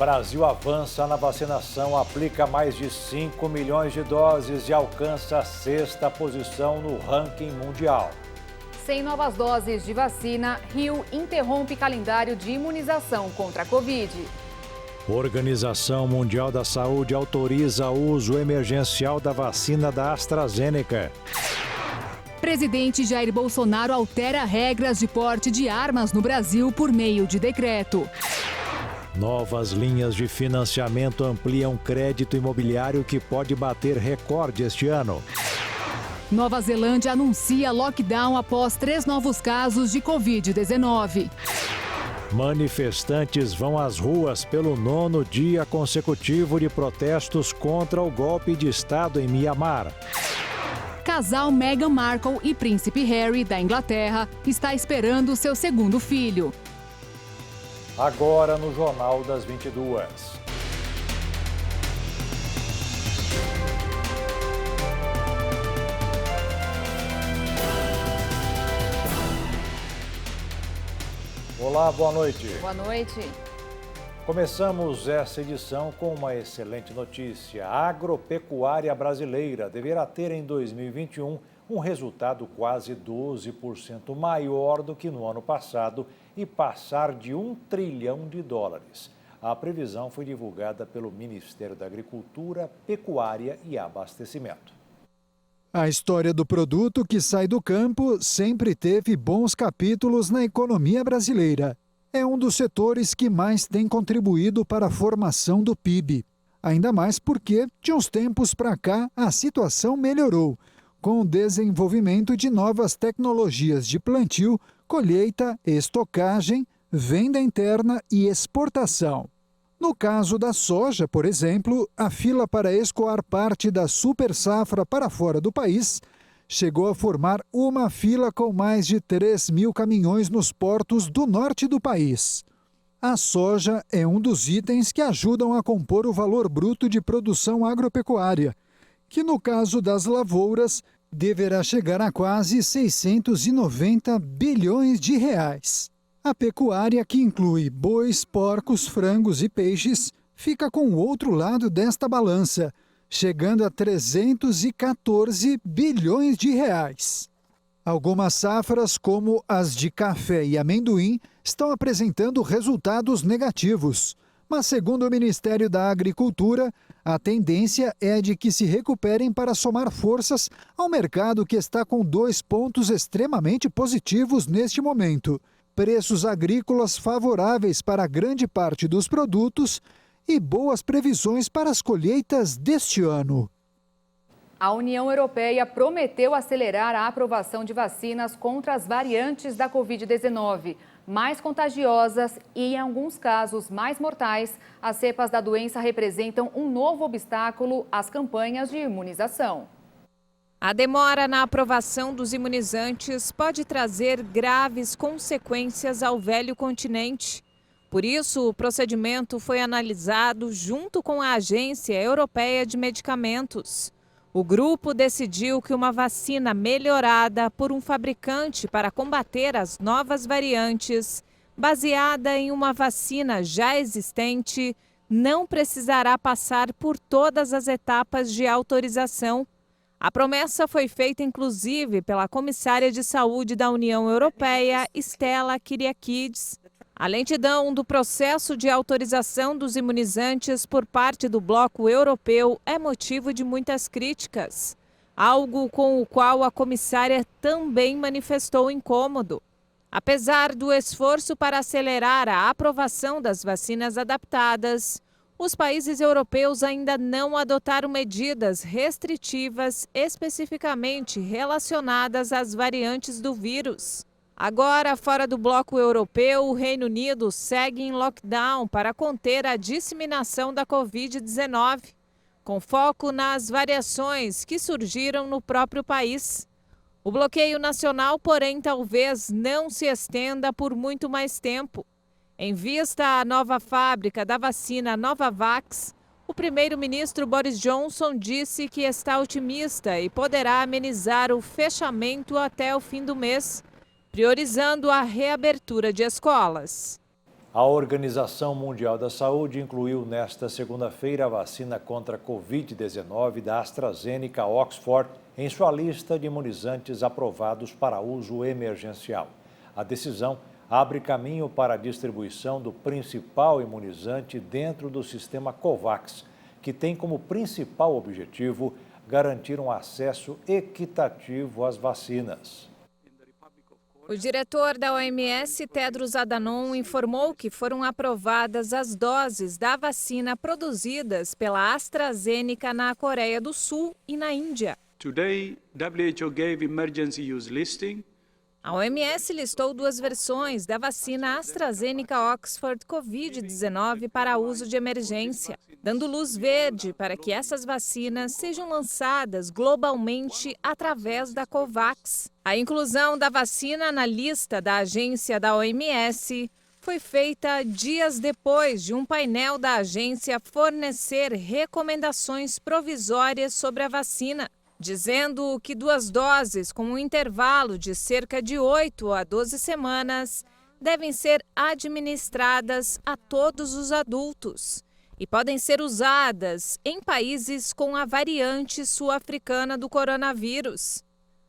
Brasil avança na vacinação, aplica mais de 5 milhões de doses e alcança a 6ª posição no ranking mundial. Sem novas doses de vacina, Rio interrompe calendário de imunização contra a Covid. Organização Mundial da Saúde autoriza o uso emergencial da vacina da AstraZeneca. Presidente Jair Bolsonaro altera regras de porte de armas no Brasil por meio de decreto. Novas linhas de financiamento ampliam crédito imobiliário que pode bater recorde este ano. Nova Zelândia anuncia lockdown após 3 novos casos de Covid-19. Manifestantes vão às ruas pelo 9º dia consecutivo de protestos contra o golpe de Estado em Mianmar. Casal Meghan Markle e Príncipe Harry, da Inglaterra, está esperando seu 2º filho. Agora no Jornal das 22. Olá, boa noite. Boa noite. Começamos essa edição com uma excelente notícia. A agropecuária brasileira deverá ter em 2021 um resultado quase 12% maior do que no ano passado e passar de US$ 1 trilhão. A previsão foi divulgada pelo Ministério da Agricultura, Pecuária e Abastecimento. A história do produto que sai do campo sempre teve bons capítulos na economia brasileira. É um dos setores que mais tem contribuído para a formação do PIB. Ainda mais porque, de uns tempos para cá, a situação melhorou, com o desenvolvimento de novas tecnologias de plantio, colheita, estocagem, venda interna e exportação. No caso da soja, por exemplo, a fila para escoar parte da super safra para fora do país chegou a formar uma fila com mais de 3.000 caminhões nos portos do norte do país. A soja é um dos itens que ajudam a compor o valor bruto de produção agropecuária, que no caso das lavouras deverá chegar a quase 690 bilhões de reais. A pecuária, que inclui bois, porcos, frangos e peixes, fica com o outro lado desta balança, chegando a 314 bilhões de reais. Algumas safras, como as de café e amendoim, estão apresentando resultados negativos. Mas, segundo o Ministério da Agricultura, a tendência é de que se recuperem para somar forças ao mercado que está com 2 pontos extremamente positivos neste momento: preços agrícolas favoráveis para grande parte dos produtos e boas previsões para as colheitas deste ano. A União Europeia prometeu acelerar a aprovação de vacinas contra as variantes da Covid-19, mais contagiosas e, em alguns casos, mais mortais. As cepas da doença representam um novo obstáculo às campanhas de imunização. A demora na aprovação dos imunizantes pode trazer graves consequências ao velho continente. Por isso, o procedimento foi analisado junto com a Agência Europeia de Medicamentos. O grupo decidiu que uma vacina melhorada por um fabricante para combater as novas variantes, baseada em uma vacina já existente, não precisará passar por todas as etapas de autorização. A promessa foi feita, inclusive, pela comissária de saúde da União Europeia, Stella Kyriakides. A lentidão do processo de autorização dos imunizantes por parte do bloco europeu é motivo de muitas críticas, algo com o qual a comissária também manifestou incômodo. Apesar do esforço para acelerar a aprovação das vacinas adaptadas, os países europeus ainda não adotaram medidas restritivas especificamente relacionadas às variantes do vírus. Agora, fora do bloco europeu, o Reino Unido segue em lockdown para conter a disseminação da Covid-19, com foco nas variações que surgiram no próprio país. O bloqueio nacional, porém, talvez não se estenda por muito mais tempo. Em vista à nova fábrica da vacina Novavax, o primeiro-ministro Boris Johnson disse que está otimista e poderá amenizar o fechamento até o fim do mês, priorizando a reabertura de escolas. A Organização Mundial da Saúde incluiu nesta segunda-feira a vacina contra a Covid-19 da AstraZeneca Oxford em sua lista de imunizantes aprovados para uso emergencial. A decisão abre caminho para a distribuição do principal imunizante dentro do sistema COVAX, que tem como principal objetivo garantir um acesso equitativo às vacinas. O diretor da OMS, Tedros Adhanom, informou que foram aprovadas as doses da vacina produzidas pela AstraZeneca na Coreia do Sul e na Índia. Today, WHO gave emergency use listing. A OMS listou 2 versões da vacina AstraZeneca Oxford Covid-19 para uso de emergência, dando luz verde para que essas vacinas sejam lançadas globalmente através da COVAX. A inclusão da vacina na lista da agência da OMS foi feita dias depois de um painel da agência fornecer recomendações provisórias sobre a vacina, dizendo que 2 doses com um intervalo de cerca de 8 a 12 semanas devem ser administradas a todos os adultos e podem ser usadas em países com a variante sul-africana do coronavírus.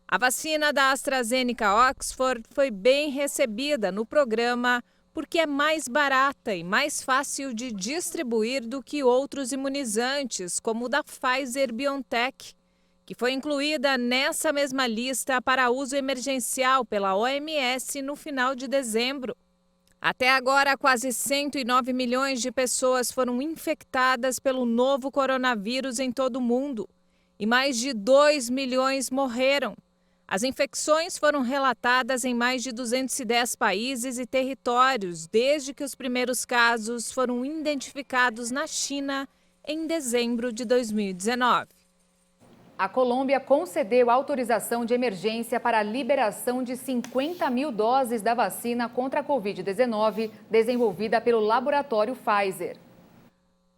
A vacina da AstraZeneca Oxford foi bem recebida no programa porque é mais barata e mais fácil de distribuir do que outros imunizantes, como o da Pfizer-BioNTech, que foi incluída nessa mesma lista para uso emergencial pela OMS no final de dezembro. Até agora, quase 109 milhões de pessoas foram infectadas pelo novo coronavírus em todo o mundo e mais de 2 milhões morreram. As infecções foram relatadas em mais de 210 países e territórios desde que os primeiros casos foram identificados na China em dezembro de 2019. A Colômbia concedeu autorização de emergência para a liberação de 50 mil doses da vacina contra a Covid-19 desenvolvida pelo laboratório Pfizer.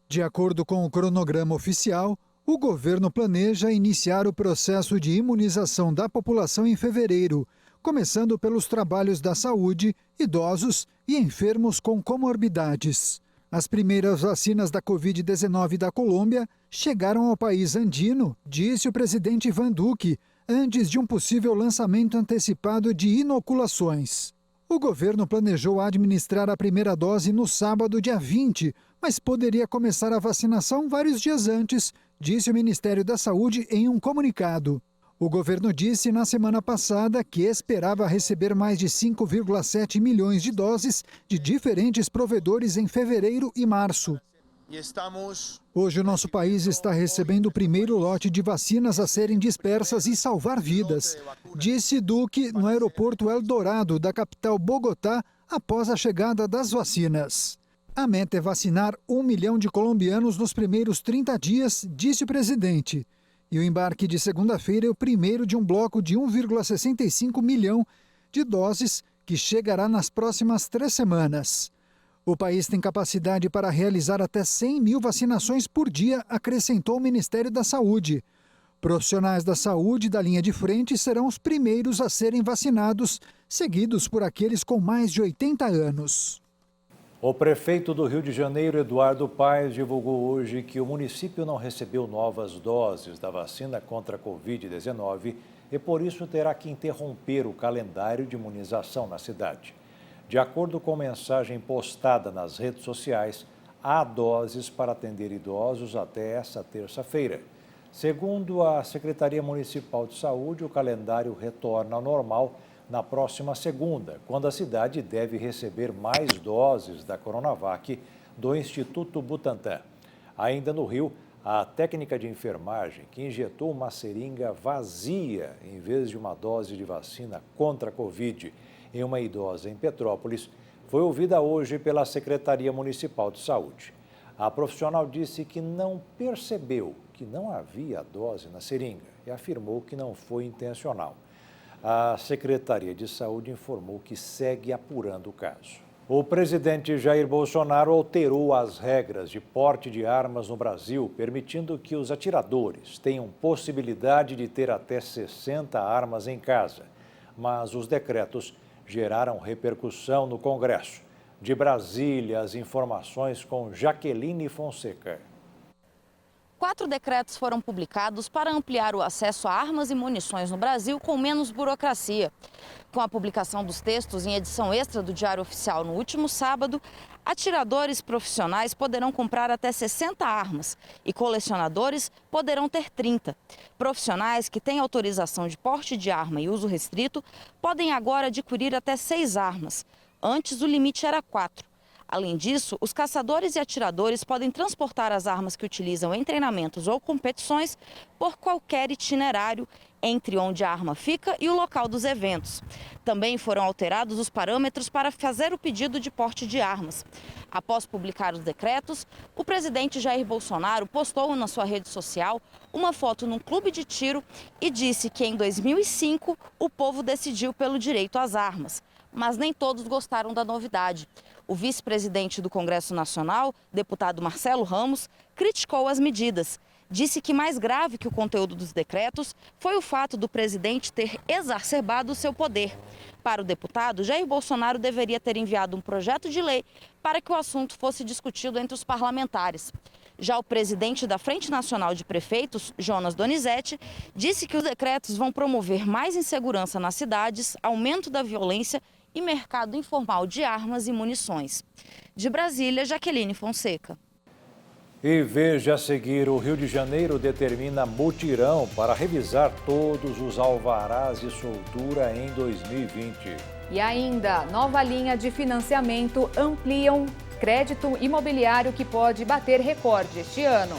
De acordo com o cronograma oficial, o governo planeja iniciar o processo de imunização da população em fevereiro, começando pelos trabalhos da saúde, idosos e enfermos com comorbidades. As primeiras vacinas da Covid-19 da Colômbia chegaram ao país andino, disse o presidente Iván Duque, antes de um possível lançamento antecipado de inoculações. O governo planejou administrar a primeira dose no sábado, dia 20, mas poderia começar a vacinação vários dias antes, disse o Ministério da Saúde em um comunicado. O governo disse na semana passada que esperava receber mais de 5,7 milhões de doses de diferentes provedores em fevereiro e março. Hoje o nosso país está recebendo o primeiro lote de vacinas a serem dispersas e salvar vidas, disse Duque no aeroporto Eldorado da capital Bogotá após a chegada das vacinas. A meta é vacinar 1 milhão de colombianos nos primeiros 30 dias, disse o presidente. E o embarque de segunda-feira é o primeiro de um bloco de 1,65 milhão de doses que chegará nas próximas 3 semanas. O país tem capacidade para realizar até 100 mil vacinações por dia, acrescentou o Ministério da Saúde. Profissionais da saúde da linha de frente serão os primeiros a serem vacinados, seguidos por aqueles com mais de 80 anos. O prefeito do Rio de Janeiro, Eduardo Paes, divulgou hoje que o município não recebeu novas doses da vacina contra a Covid-19 e por isso terá que interromper o calendário de imunização na cidade. De acordo com mensagem postada nas redes sociais, há doses para atender idosos até essa terça-feira. Segundo a Secretaria Municipal de Saúde, o calendário retorna ao normal na próxima segunda, quando a cidade deve receber mais doses da Coronavac do Instituto Butantan. Ainda no Rio, a técnica de enfermagem que injetou uma seringa vazia em vez de uma dose de vacina contra a Covid em uma idosa em Petrópolis foi ouvida hoje pela Secretaria Municipal de Saúde. A profissional disse que não percebeu que não havia dose na seringa e afirmou que não foi intencional. A Secretaria de Saúde informou que segue apurando o caso. O presidente Jair Bolsonaro alterou as regras de porte de armas no Brasil, permitindo que os atiradores tenham possibilidade de ter até 60 armas em casa. Mas os decretos geraram repercussão no Congresso. De Brasília, as informações com Jaqueline Fonseca. 4 decretos foram publicados para ampliar o acesso a armas e munições no Brasil com menos burocracia. Com a publicação dos textos em edição extra do Diário Oficial no último sábado, atiradores profissionais poderão comprar até 60 armas e colecionadores poderão ter 30. Profissionais que têm autorização de porte de arma e uso restrito podem agora adquirir até 6 armas. Antes, o limite era 4. Além disso, os caçadores e atiradores podem transportar as armas que utilizam em treinamentos ou competições por qualquer itinerário entre onde a arma fica e o local dos eventos. Também foram alterados os parâmetros para fazer o pedido de porte de armas. Após publicar os decretos, o presidente Jair Bolsonaro postou na sua rede social uma foto num clube de tiro e disse que em 2005 o povo decidiu pelo direito às armas. Mas nem todos gostaram da novidade. O vice-presidente do Congresso Nacional, deputado Marcelo Ramos, criticou as medidas. Disse que mais grave que o conteúdo dos decretos foi o fato do presidente ter exacerbado o seu poder. Para o deputado, Jair Bolsonaro deveria ter enviado um projeto de lei para que o assunto fosse discutido entre os parlamentares. Já o presidente da Frente Nacional de Prefeitos, Jonas Donizete, disse que os decretos vão promover mais insegurança nas cidades, aumento da violência e mercado informal de armas e munições. De Brasília, Jaqueline Fonseca. E veja a seguir, o Rio de Janeiro determina mutirão para revisar todos os alvarás de soltura em 2020. E ainda, nova linha de financiamento ampliam crédito imobiliário que pode bater recorde este ano.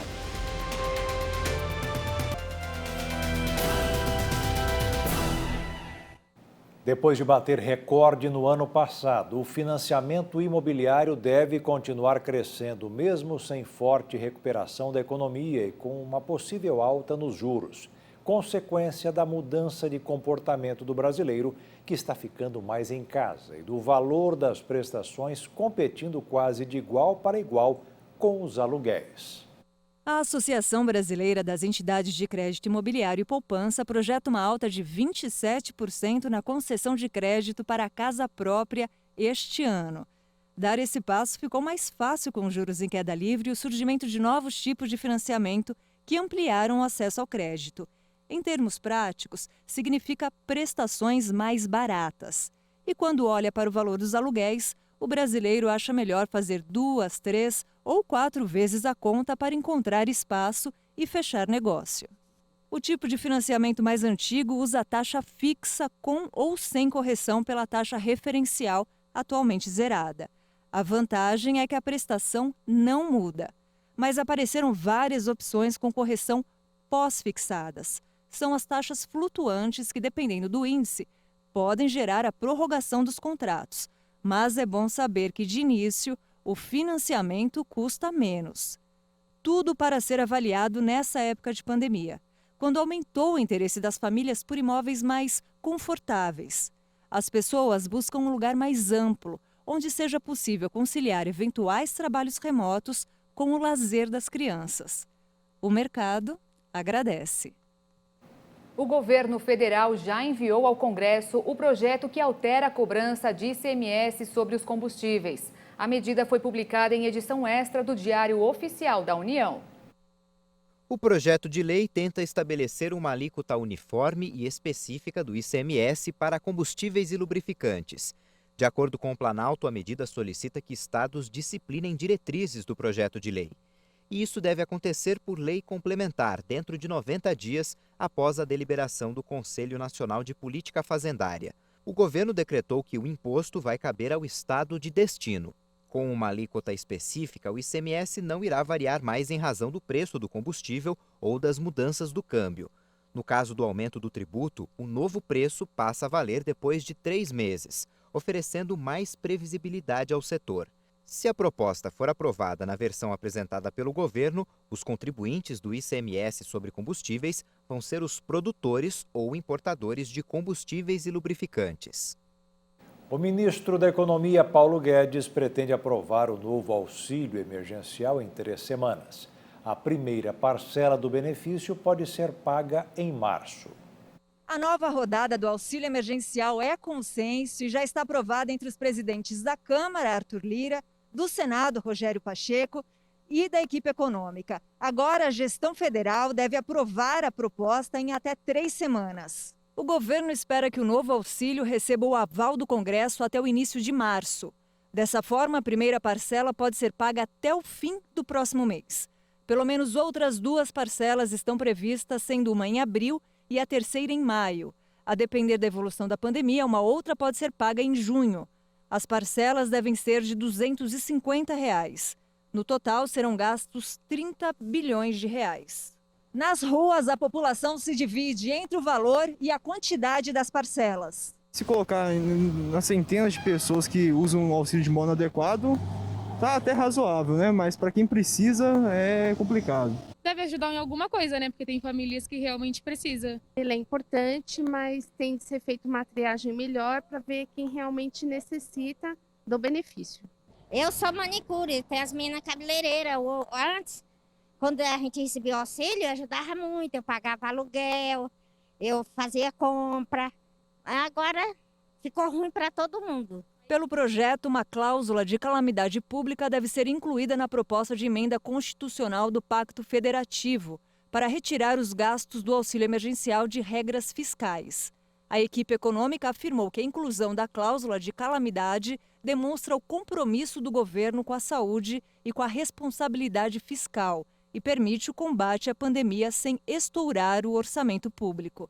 Depois de bater recorde no ano passado, o financiamento imobiliário deve continuar crescendo, mesmo sem forte recuperação da economia e com uma possível alta nos juros, consequência da mudança de comportamento do brasileiro, que está ficando mais em casa, e do valor das prestações competindo quase de igual para igual com os aluguéis. A Associação Brasileira das Entidades de Crédito Imobiliário e Poupança projeta uma alta de 27% na concessão de crédito para a casa própria este ano. Dar esse passo ficou mais fácil com juros em queda livre e o surgimento de novos tipos de financiamento que ampliaram o acesso ao crédito. Em termos práticos, significa prestações mais baratas. E quando olha para o valor dos aluguéis, o brasileiro acha melhor fazer 2, 3 ou 4 vezes a conta para encontrar espaço e fechar negócio. O tipo de financiamento mais antigo usa a taxa fixa com ou sem correção pela taxa referencial, atualmente zerada. A vantagem é que a prestação não muda, mas apareceram várias opções com correção pós-fixadas. São as taxas flutuantes que, dependendo do índice, podem gerar a prorrogação dos contratos. Mas é bom saber que, de início, o financiamento custa menos. Tudo para ser avaliado nessa época de pandemia, quando aumentou o interesse das famílias por imóveis mais confortáveis. As pessoas buscam um lugar mais amplo, onde seja possível conciliar eventuais trabalhos remotos com o lazer das crianças. O mercado agradece. O governo federal já enviou ao Congresso o projeto que altera a cobrança de ICMS sobre os combustíveis. A medida foi publicada em edição extra do Diário Oficial da União. O projeto de lei tenta estabelecer uma alíquota uniforme e específica do ICMS para combustíveis e lubrificantes. De acordo com o Planalto, a medida solicita que estados disciplinem diretrizes do projeto de lei. E isso deve acontecer por lei complementar, dentro de 90 dias após a deliberação do Conselho Nacional de Política Fazendária. O governo decretou que o imposto vai caber ao estado de destino. Com uma alíquota específica, o ICMS não irá variar mais em razão do preço do combustível ou das mudanças do câmbio. No caso do aumento do tributo, o novo preço passa a valer depois de 3 meses, oferecendo mais previsibilidade ao setor. Se a proposta for aprovada na versão apresentada pelo governo, os contribuintes do ICMS sobre combustíveis vão ser os produtores ou importadores de combustíveis e lubrificantes. O ministro da Economia, Paulo Guedes, pretende aprovar o novo auxílio emergencial em 3 semanas. A primeira parcela do benefício pode ser paga em março. A nova rodada do auxílio emergencial é consenso e já está aprovada entre os presidentes da Câmara, Arthur Lira, do Senado, Rogério Pacheco, e da equipe econômica. Agora, a gestão federal deve aprovar a proposta em até 3 semanas. O governo espera que o novo auxílio receba o aval do Congresso até o início de março. Dessa forma, a primeira parcela pode ser paga até o fim do próximo mês. Pelo menos outras 2 parcelas estão previstas, sendo uma em abril e a terceira em maio. A depender da evolução da pandemia, uma outra pode ser paga em junho. As parcelas devem ser de R$ 250. No total, serão gastos 30 bilhões de reais. Nas ruas, a população se divide entre o valor e a quantidade das parcelas. Se colocar nas centenas de pessoas que usam o auxílio de modo adequado, tá até razoável, né? Mas para quem precisa é complicado. Deve ajudar em alguma coisa, né? Porque tem famílias que realmente precisam. Ele é importante, mas tem que ser feita uma triagem melhor para ver quem realmente necessita do benefício. Eu sou manicure, tem as meninas cabeleireiras. Antes, quando a gente recebia o auxílio, eu ajudava muito. Eu pagava aluguel, eu fazia compra. Agora ficou ruim para todo mundo. Pelo projeto, uma cláusula de calamidade pública deve ser incluída na proposta de emenda constitucional do Pacto Federativo para retirar os gastos do auxílio emergencial de regras fiscais. A equipe econômica afirmou que a inclusão da cláusula de calamidade demonstra o compromisso do governo com a saúde e com a responsabilidade fiscal e permite o combate à pandemia sem estourar o orçamento público.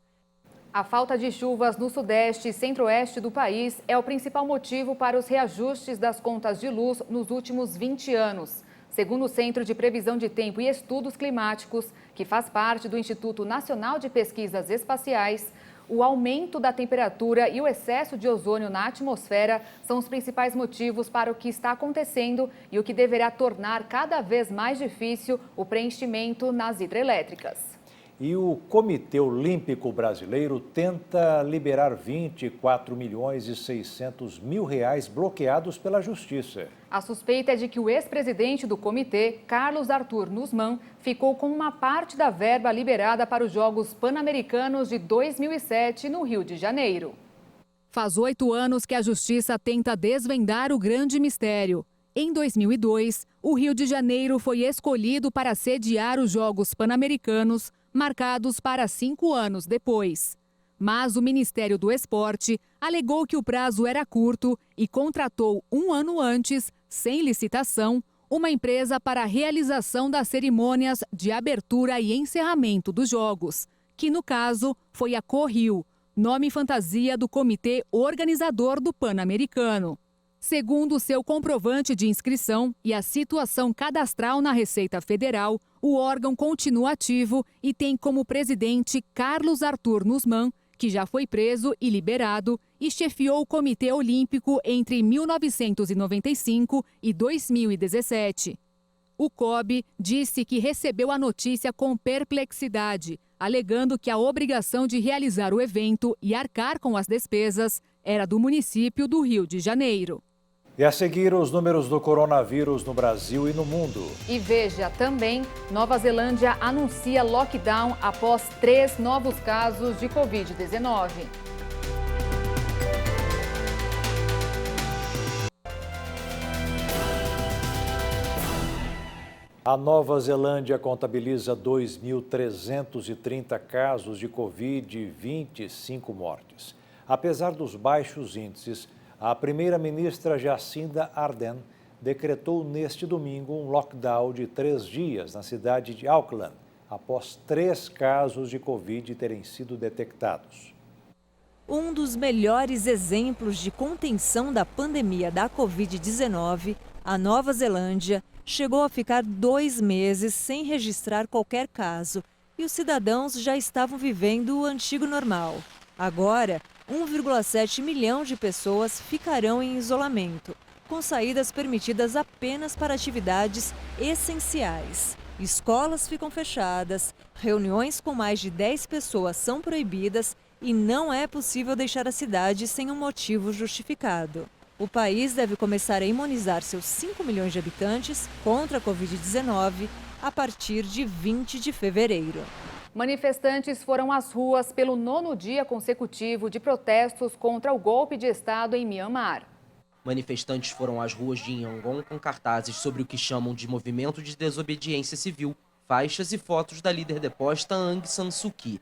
A falta de chuvas no sudeste e centro-oeste do país é o principal motivo para os reajustes das contas de luz nos últimos 20 anos. Segundo o Centro de Previsão de Tempo e Estudos Climáticos, que faz parte do Instituto Nacional de Pesquisas Espaciais, o aumento da temperatura e o excesso de ozônio na atmosfera são os principais motivos para o que está acontecendo e o que deverá tornar cada vez mais difícil o preenchimento nas hidrelétricas. E o Comitê Olímpico Brasileiro tenta liberar 24 milhões e 600 mil reais bloqueados pela Justiça. A suspeita é de que o ex-presidente do comitê, Carlos Arthur Nussmann, ficou com uma parte da verba liberada para os Jogos Pan-Americanos de 2007 no Rio de Janeiro. Faz 8 anos que a Justiça tenta desvendar o grande mistério. Em 2002, o Rio de Janeiro foi escolhido para sediar os Jogos Pan-Americanos, marcados para 5 anos depois. Mas o Ministério do Esporte alegou que o prazo era curto e contratou 1 ano antes, sem licitação, uma empresa para a realização das cerimônias de abertura e encerramento dos Jogos, que no caso foi a Corrio, nome fantasia do comitê organizador do Pan-Americano. Segundo seu comprovante de inscrição e a situação cadastral na Receita Federal, o órgão continua ativo e tem como presidente Carlos Arthur Nussmann, que já foi preso e liberado e chefiou o Comitê Olímpico entre 1995 e 2017. O COB disse que recebeu a notícia com perplexidade, alegando que a obrigação de realizar o evento e arcar com as despesas era do município do Rio de Janeiro. E a seguir, os números do coronavírus no Brasil e no mundo. E veja também, Nova Zelândia anuncia lockdown após 3 novos casos de Covid-19. A Nova Zelândia contabiliza 2.330 casos de Covid e 25 mortes. Apesar dos baixos índices, a primeira-ministra Jacinda Ardern decretou neste domingo um lockdown de 3 dias na cidade de Auckland, após 3 casos de Covid terem sido detectados. Um dos melhores exemplos de contenção da pandemia da Covid-19, a Nova Zelândia chegou a ficar 2 meses sem registrar qualquer caso e os cidadãos já estavam vivendo o antigo normal. Agora, 1,7 milhão de pessoas ficarão em isolamento, com saídas permitidas apenas para atividades essenciais. Escolas ficam fechadas, reuniões com mais de 10 pessoas são proibidas e não é possível deixar a cidade sem um motivo justificado. O país deve começar a imunizar seus 5 milhões de habitantes contra a Covid-19 a partir de 20 de fevereiro. Manifestantes foram às ruas pelo 9º dia consecutivo de protestos contra o golpe de Estado em Myanmar. Manifestantes foram às ruas de Yangon com cartazes sobre o que chamam de movimento de desobediência civil, faixas e fotos da líder deposta Aung San Suu Kyi.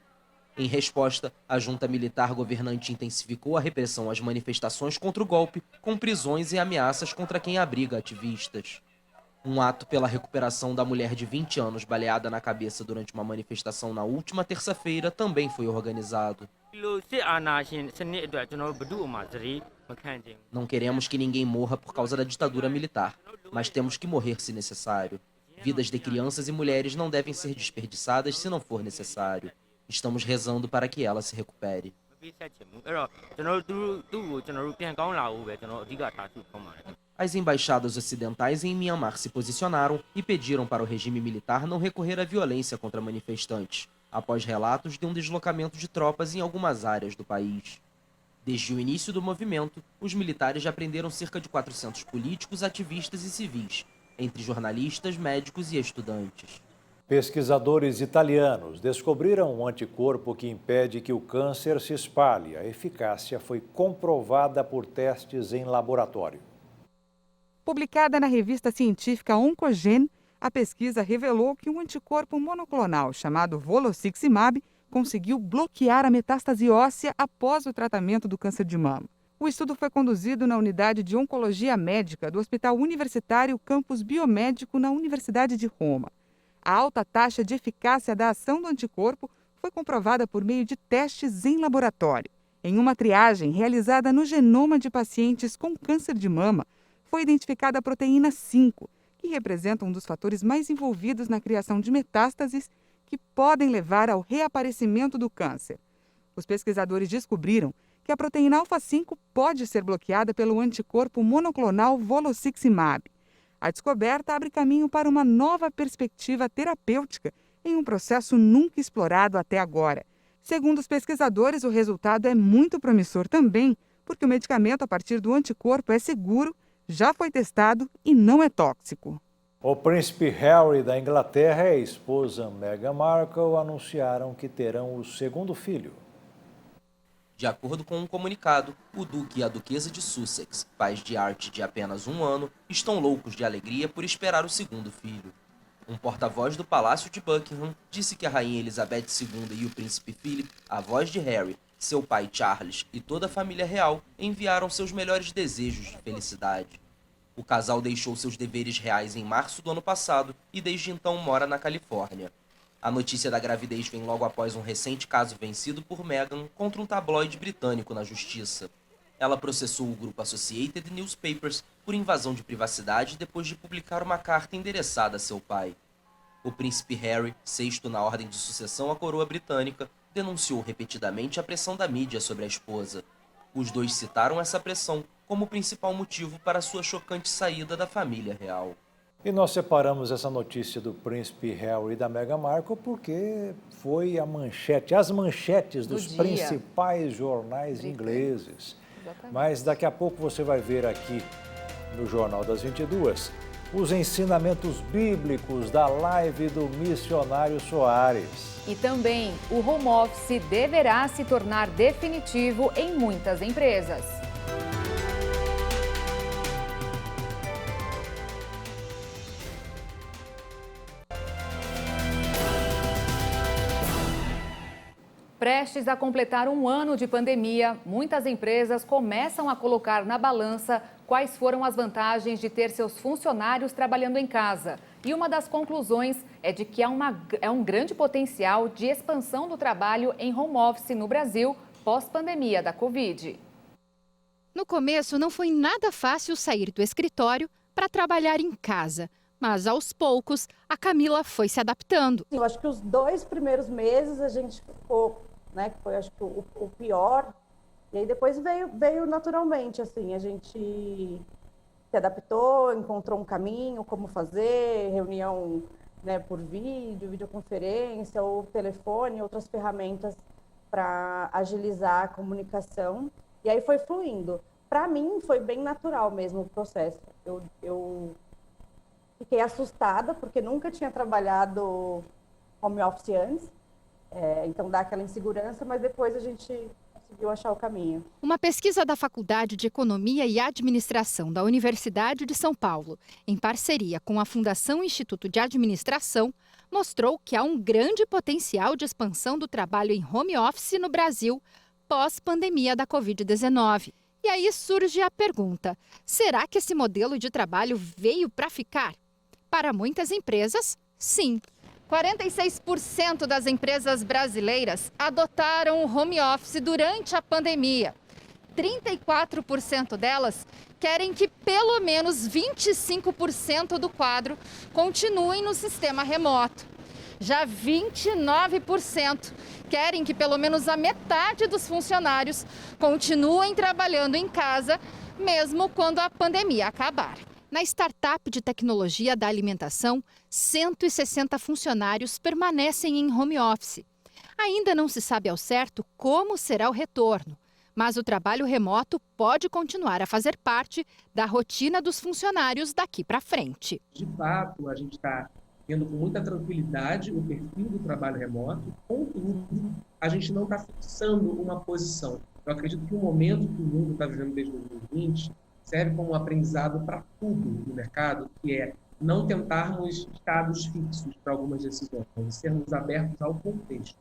Em resposta, a junta militar governante intensificou a repressão às manifestações contra o golpe, com prisões e ameaças contra quem abriga ativistas. Um ato pela recuperação da mulher de 20 anos baleada na cabeça durante uma manifestação na última terça-feira também foi organizado. Não queremos que ninguém morra por causa da ditadura militar, mas temos que morrer se necessário. Vidas de crianças e mulheres não devem ser desperdiçadas se não for necessário. Estamos rezando para que ela se recupere. As embaixadas ocidentais em Myanmar se posicionaram e pediram para o regime militar não recorrer à violência contra manifestantes, após relatos de um deslocamento de tropas em algumas áreas do país. Desde o início do movimento, os militares já prenderam cerca de 400 políticos, ativistas e civis, entre jornalistas, médicos e estudantes. Pesquisadores italianos descobriram um anticorpo que impede que o câncer se espalhe. A eficácia foi comprovada por testes em laboratório. Publicada na revista científica Oncogene, a pesquisa revelou que um anticorpo monoclonal chamado Volociximab conseguiu bloquear a metástase óssea após o tratamento do câncer de mama. O estudo foi conduzido na unidade de oncologia médica do Hospital Universitário Campus Biomédico na Universidade de Roma. A alta taxa de eficácia da ação do anticorpo foi comprovada por meio de testes em laboratório. Em uma triagem realizada no genoma de pacientes com câncer de mama, foi identificada a proteína 5, que representa um dos fatores mais envolvidos na criação de metástases que podem levar ao reaparecimento do câncer. Os pesquisadores descobriram que a proteína alfa-5 pode ser bloqueada pelo anticorpo monoclonal Volociximab. A descoberta abre caminho para uma nova perspectiva terapêutica em um processo nunca explorado até agora. Segundo os pesquisadores, o resultado é muito promissor também, porque o medicamento a partir do anticorpo é seguro, já foi testado e não é tóxico. O príncipe Harry da Inglaterra e a esposa Meghan Markle anunciaram que terão o segundo filho. De acordo com um comunicado, o duque e a duquesa de Sussex, pais de Archie de apenas 1 ano, estão loucos de alegria por esperar o segundo filho. Um porta-voz do Palácio de Buckingham disse que a rainha Elizabeth II e o príncipe Philip, avós de Harry, seu pai Charles e toda a família real enviaram seus melhores desejos de felicidade. O casal deixou seus deveres reais em março do ano passado e desde então mora na Califórnia. A notícia da gravidez vem logo após um recente caso vencido por Meghan contra um tabloide britânico na justiça. Ela processou o grupo Associated Newspapers por invasão de privacidade depois de publicar uma carta endereçada a seu pai. O príncipe Harry, sexto na ordem de sucessão à coroa britânica, denunciou repetidamente a pressão da mídia sobre a esposa. Os dois citaram essa pressão como principal motivo para sua chocante saída da família real. E nós separamos essa notícia do príncipe Harry e da Meghan Markle porque foi as manchetes dos principais jornais ingleses. Exatamente. Mas daqui a pouco você vai ver aqui no Jornal das 22 os ensinamentos bíblicos da live do missionário Soares. E também o home office deverá se tornar definitivo em muitas empresas. Prestes a completar 1 ano de pandemia, muitas empresas começam a colocar na balança quais foram as vantagens de ter seus funcionários trabalhando em casa. E uma das conclusões é de que há um grande potencial de expansão do trabalho em home office no Brasil pós-pandemia da Covid. No começo, não foi nada fácil sair do escritório para trabalhar em casa. Mas, aos poucos, a Camila foi se adaptando. Eu acho que os 2 primeiros meses a gente ficou, né, que foi acho que o pior. E aí depois veio naturalmente, assim, a gente se adaptou, encontrou um caminho, como fazer, reunião, né, por vídeo, videoconferência, ou telefone, outras ferramentas para agilizar a comunicação. E aí foi fluindo. Para mim, foi bem natural mesmo o processo. Eu fiquei assustada, porque nunca tinha trabalhado home office antes. Então dá aquela insegurança, mas depois a gente conseguiu achar o caminho. Uma pesquisa da Faculdade de Economia e Administração da Universidade de São Paulo, em parceria com a Fundação Instituto de Administração, mostrou que há um grande potencial de expansão do trabalho em home office no Brasil pós-pandemia da Covid-19. E aí surge a pergunta: será que esse modelo de trabalho veio para ficar? Para muitas empresas, sim. 46% das empresas brasileiras adotaram o home office durante a pandemia. 34% delas querem que pelo menos 25% do quadro continuem no sistema remoto. Já 29% querem que pelo menos a metade dos funcionários continuem trabalhando em casa, mesmo quando a pandemia acabar. Na startup de tecnologia da alimentação, 160 funcionários permanecem em home office. Ainda não se sabe ao certo como será o retorno, mas o trabalho remoto pode continuar a fazer parte da rotina dos funcionários daqui para frente. De fato, a gente está tendo com muita tranquilidade o perfil do trabalho remoto, contudo, a gente não está fixando uma posição. Eu acredito que o momento que o mundo está vivendo desde 2020 serve como um aprendizado para tudo no mercado, que é não tentarmos estados fixos para algumas decisões, sermos abertos ao contexto.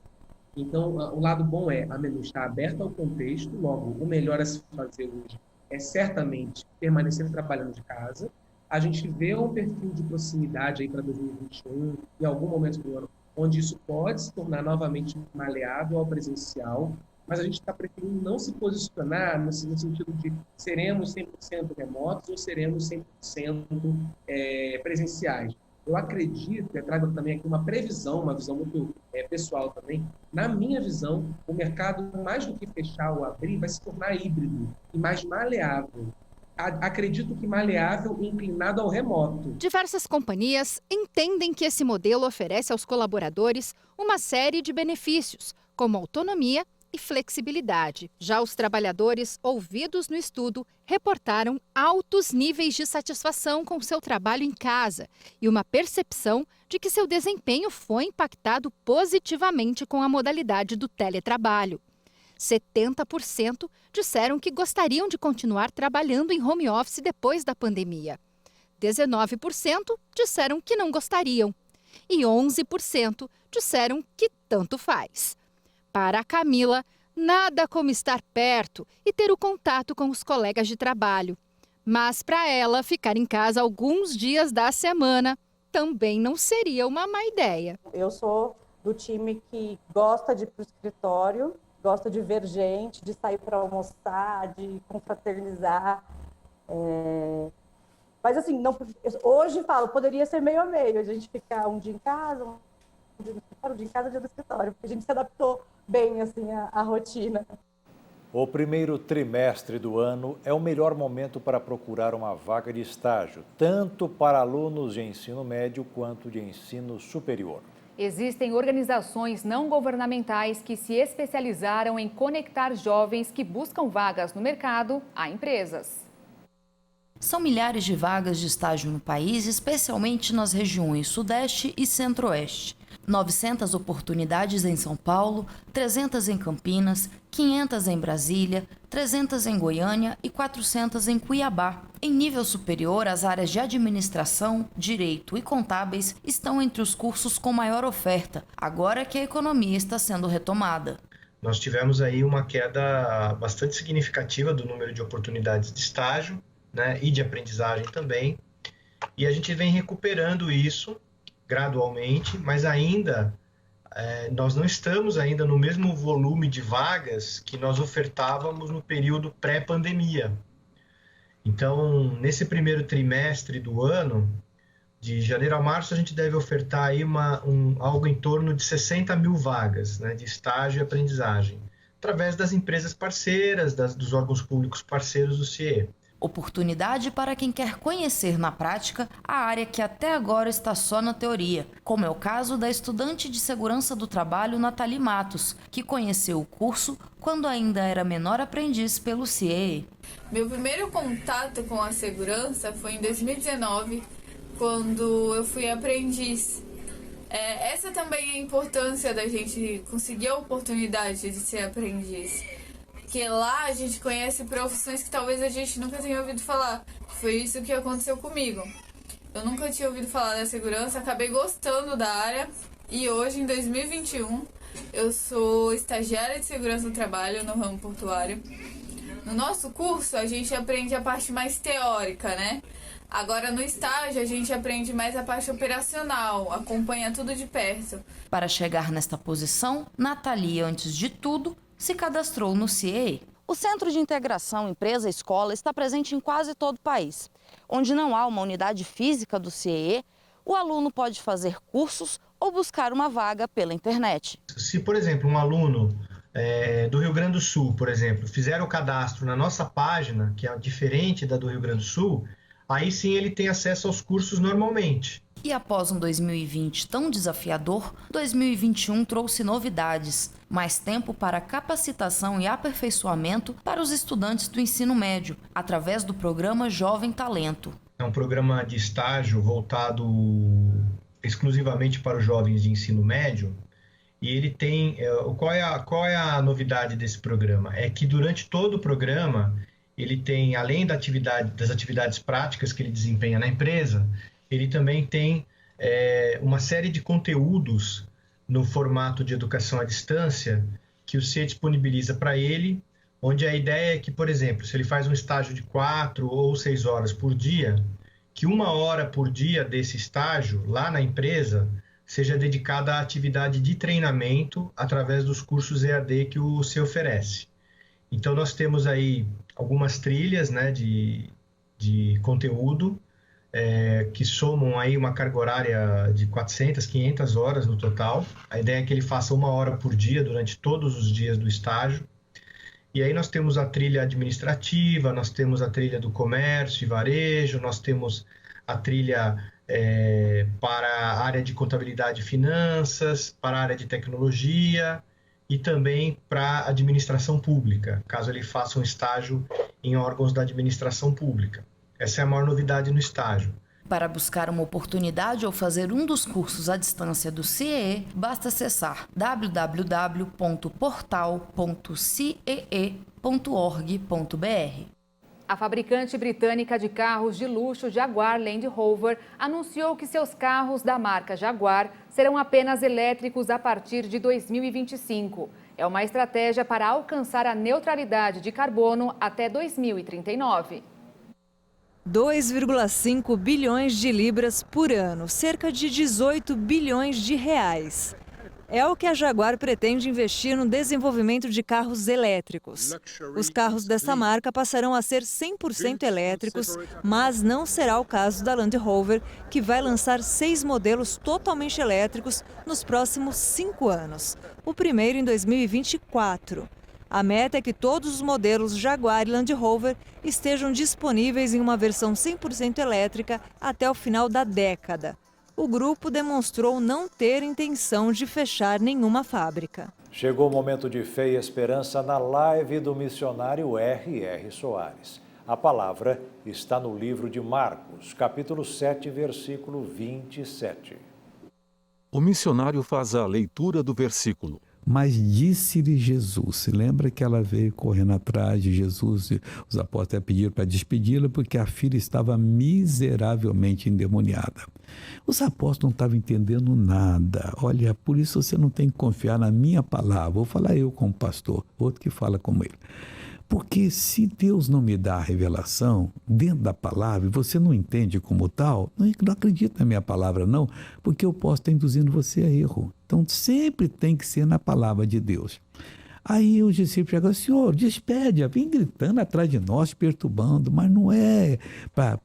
Então, o lado bom é a Menu está aberta ao contexto, logo, o melhor a se fazer hoje é certamente permanecer trabalhando de casa. A gente vê um perfil de proximidade aí para 2021, em algum momento do ano, onde isso pode se tornar novamente maleável ao presencial, mas a gente está preferindo não se posicionar no sentido de seremos 100% remotos ou seremos 100% presenciais. Eu acredito, eu trago também aqui uma previsão, uma visão muito pessoal também. Na minha visão, o mercado, mais do que fechar ou abrir, vai se tornar híbrido e mais maleável. Acredito que maleável e inclinado ao remoto. Diversas companhias entendem que esse modelo oferece aos colaboradores uma série de benefícios, como autonomia e flexibilidade. Já os trabalhadores ouvidos no estudo reportaram altos níveis de satisfação com seu trabalho em casa e uma percepção de que seu desempenho foi impactado positivamente com a modalidade do teletrabalho. 70% disseram que gostariam de continuar trabalhando em home office depois da pandemia. 19% disseram que não gostariam e 11% disseram que tanto faz. Para a Camila, nada como estar perto e ter o contato com os colegas de trabalho. Mas para ela, ficar em casa alguns dias da semana também não seria uma má ideia. Eu sou do time que gosta de ir para o escritório, gosta de ver gente, de sair para almoçar, de confraternizar. Mas assim, não, hoje falo, poderia ser meio a meio, a gente ficar um dia em casa, um dia no escritório, um dia em casa, um dia no escritório, porque a gente se adaptou bem assim à rotina. O primeiro trimestre do ano é o melhor momento para procurar uma vaga de estágio, tanto para alunos de ensino médio quanto de ensino superior. Existem organizações não governamentais que se especializaram em conectar jovens que buscam vagas no mercado a empresas. São milhares de vagas de estágio no país, especialmente nas regiões Sudeste e Centro-Oeste. 900 oportunidades em São Paulo, 300 em Campinas, 500 em Brasília, 300 em Goiânia e 400 em Cuiabá. Em nível superior, as áreas de administração, direito e contábeis estão entre os cursos com maior oferta, agora que a economia está sendo retomada. Nós tivemos aí uma queda bastante significativa do número de oportunidades de estágio, né, e de aprendizagem também, e a gente vem recuperando isso gradualmente, mas ainda nós não estamos ainda no mesmo volume de vagas que nós ofertávamos no período pré-pandemia. Então, nesse primeiro trimestre do ano, de janeiro a março, a gente deve ofertar aí algo em torno de 60 mil vagas, né, de estágio e aprendizagem, através das empresas parceiras, dos órgãos públicos parceiros do CIE. Oportunidade para quem quer conhecer na prática a área que até agora está só na teoria, como é o caso da estudante de segurança do trabalho Nathalie Matos, que conheceu o curso quando ainda era menor aprendiz pelo CIE. Meu primeiro contato com a segurança foi em 2019, quando eu fui aprendiz. Essa também é a importância da gente conseguir a oportunidade de ser aprendiz. Porque lá a gente conhece profissões que talvez a gente nunca tenha ouvido falar. Foi isso que aconteceu comigo. Eu nunca tinha ouvido falar da segurança, acabei gostando da área e hoje, em 2021, eu sou estagiária de segurança do trabalho no ramo portuário. No nosso curso, a gente aprende a parte mais teórica, né? Agora, no estágio, a gente aprende mais a parte operacional, acompanha tudo de perto. Para chegar nesta posição, Nathalie, antes de tudo, se cadastrou no CIEE. O Centro de Integração Empresa-Escola está presente em quase todo o país. Onde não há uma unidade física do CIEE, o aluno pode fazer cursos ou buscar uma vaga pela internet. Se, por exemplo, um aluno do Rio Grande do Sul, por exemplo, fizer o cadastro na nossa página, que é diferente da do Rio Grande do Sul, aí sim ele tem acesso aos cursos normalmente. E após um 2020 tão desafiador, 2021 trouxe novidades. Mais tempo para capacitação e aperfeiçoamento para os estudantes do ensino médio, através do programa Jovem Talento. É um programa de estágio voltado exclusivamente para os jovens de ensino médio. E ele tem... Qual é a novidade desse programa? É que durante todo o programa, ele tem, além das atividades práticas que ele desempenha na empresa, ele também tem uma série de conteúdos no formato de educação à distância que o CIEE disponibiliza para ele, onde a ideia é que, por exemplo, se ele faz um estágio de 4 ou 6 horas por dia, que 1 hora por dia desse estágio, lá na empresa, seja dedicada à atividade de treinamento através dos cursos EAD que o CIEE oferece. Então, nós temos aí algumas trilhas, né, de conteúdo, que somam aí uma carga horária de 400, 500 horas no total. A ideia é que ele faça 1 hora por dia durante todos os dias do estágio. E aí nós temos a trilha administrativa, nós temos a trilha do comércio e varejo, nós temos a trilha para a área de contabilidade e finanças, para a área de tecnologia e também para a administração pública, caso ele faça um estágio em órgãos da administração pública. Essa é a maior novidade no estágio. Para buscar uma oportunidade ou fazer um dos cursos à distância do CIEE, basta acessar www.portal.ciee.org.br. A fabricante britânica de carros de luxo Jaguar Land Rover anunciou que seus carros da marca Jaguar serão apenas elétricos a partir de 2025. É uma estratégia para alcançar a neutralidade de carbono até 2039. 2,5 bilhões de libras por ano, cerca de 18 bilhões de reais. É o que a Jaguar pretende investir no desenvolvimento de carros elétricos. Os carros dessa marca passarão a ser 100% elétricos, mas não será o caso da Land Rover, que vai lançar 6 modelos totalmente elétricos nos próximos 5 anos. O primeiro em 2024. A meta é que todos os modelos Jaguar e Land Rover estejam disponíveis em uma versão 100% elétrica até o final da década. O grupo demonstrou não ter intenção de fechar nenhuma fábrica. Chegou o momento de fé e esperança na live do missionário R.R. Soares. A palavra está no livro de Marcos, capítulo 7, versículo 27. O missionário faz a leitura do versículo. Mas disse-lhe Jesus, se lembra que ela veio correndo atrás de Jesus, e os apóstolos pediram para despedi-la porque a filha estava miseravelmente endemoniada. Os apóstolos não estavam entendendo nada. Olha, por isso você não tem que confiar na minha palavra. Vou falar eu como pastor, outro que fala como ele. Porque se Deus não me dá a revelação dentro da palavra, e você não entende como tal, não acredita na minha palavra não, porque eu posso estar induzindo você a erro. Então sempre tem que ser na palavra de Deus. Aí os discípulos chegam, Senhor, despede, vem gritando atrás de nós, perturbando, mas não é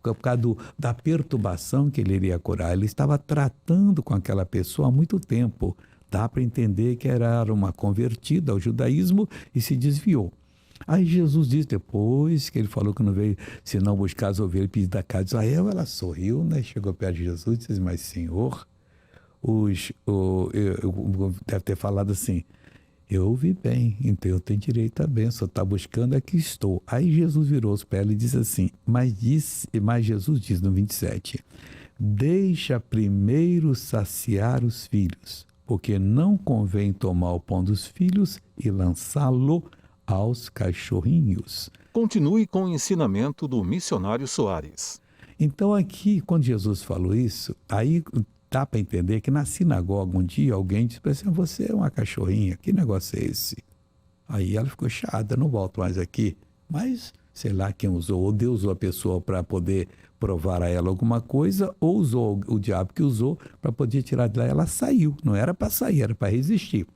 por causa da perturbação que ele iria curar, ele estava tratando com aquela pessoa há muito tempo. Dá para entender que era uma convertida ao judaísmo e se desviou. Aí Jesus disse, depois que ele falou que não veio senão buscar as ovelhas da casa de Israel, ela sorriu, né? Chegou perto de Jesus e disse, mas Senhor, deve ter falado assim, eu ouvi bem, então eu tenho direito à bênção, está buscando, aqui estou. Aí Jesus virou-se para ela e disse assim, mas Jesus disse no 27, deixa primeiro saciar os filhos, porque não convém tomar o pão dos filhos e lançá-lo aos cachorrinhos. Continue com o ensinamento do missionário Soares. Então aqui, quando Jesus falou isso, aí dá para entender que na sinagoga um dia alguém disse para ela, você é uma cachorrinha, que negócio é esse? Aí ela ficou chata, não volto mais aqui. Mas sei lá quem usou, ou Deus usou a pessoa para poder provar a ela alguma coisa, ou usou o diabo que usou para poder tirar dela. Ela saiu, não era para sair, era para resistir.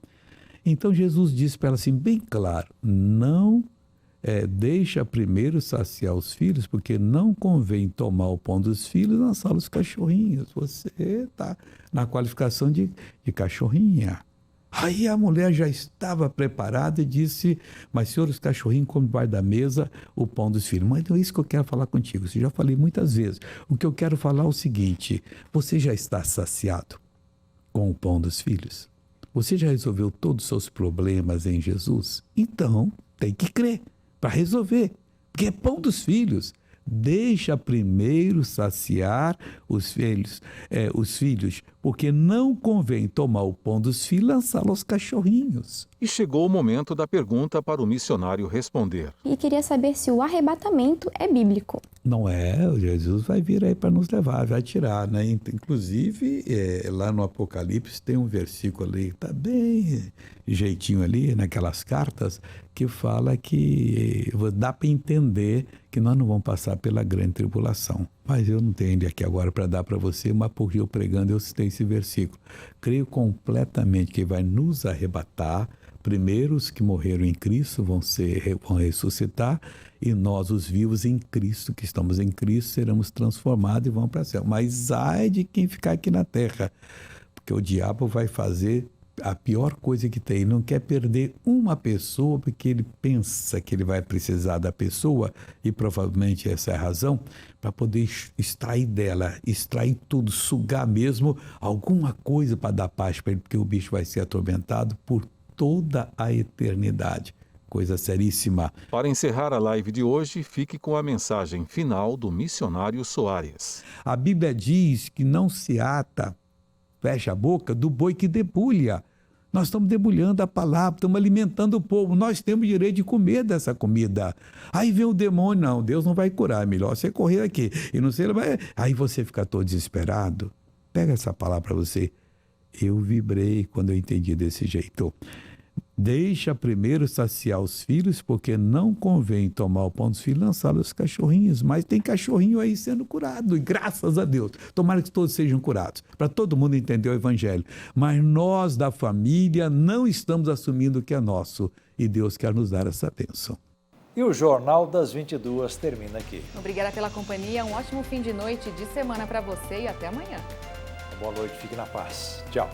Então Jesus disse para ela assim, bem claro, não deixa primeiro saciar os filhos, porque não convém tomar o pão dos filhos e lançá-los aos cachorrinhos. Você está na qualificação de cachorrinha. Aí a mulher já estava preparada e disse, mas senhor, os cachorrinhos comem debaixo da mesa o pão dos filhos. Mas não é isso que eu quero falar contigo, eu já falei muitas vezes. O que eu quero falar é o seguinte, você já está saciado com o pão dos filhos? Você já resolveu todos os seus problemas em Jesus? Então, tem que crer para resolver, porque é pão dos filhos. Deixa primeiro saciar os filhos, porque não convém tomar o pão dos filhos e lançá-lo aos cachorrinhos. E chegou o momento da pergunta para o missionário responder. E queria saber se o arrebatamento é bíblico. Não é, Jesus vai vir aí para nos levar, vai tirar, né? Inclusive, lá no Apocalipse tem um versículo ali, está bem jeitinho ali, naquelas cartas, que fala que dá para entender que nós não vamos passar pela grande tribulação. Mas eu não tenho ele aqui agora para dar para você, mas porque eu pregando eu citei esse versículo. Creio completamente que vai nos arrebatar. Primeiro, os que morreram em Cristo vão ressuscitar, e nós, os vivos em Cristo, que estamos em Cristo, seremos transformados e vamos para o céu. Mas ai de quem ficar aqui na terra, porque o diabo vai fazer a pior coisa que tem. Ele não quer perder uma pessoa, porque ele pensa que ele vai precisar da pessoa, e provavelmente essa é a razão, para poder extrair dela, extrair tudo, sugar mesmo alguma coisa para dar paz para ele, porque o bicho vai ser atormentado por toda a eternidade. Coisa seríssima. Para encerrar a live de hoje, fique com a mensagem final do missionário Soares. A Bíblia diz que não se ata, fecha a boca, do boi que debulha. Nós estamos debulhando a palavra, estamos alimentando o povo. Nós temos direito de comer dessa comida. Aí vem o demônio, não, Deus não vai curar, é melhor você correr aqui. E não sei, aí você fica todo desesperado. Pega essa palavra para você. Eu vibrei quando eu entendi desse jeito. Deixa primeiro saciar os filhos, porque não convém tomar o pão dos filhos e lançá-los aos cachorrinhos. Mas tem cachorrinho aí sendo curado, e graças a Deus. Tomara que todos sejam curados, para todo mundo entender o evangelho. Mas nós da família não estamos assumindo o que é nosso, e Deus quer nos dar essa bênção. E o Jornal das 22 termina aqui. Obrigada pela companhia, um ótimo fim de noite, de semana para você e até amanhã. Boa noite, fique na paz. Tchau.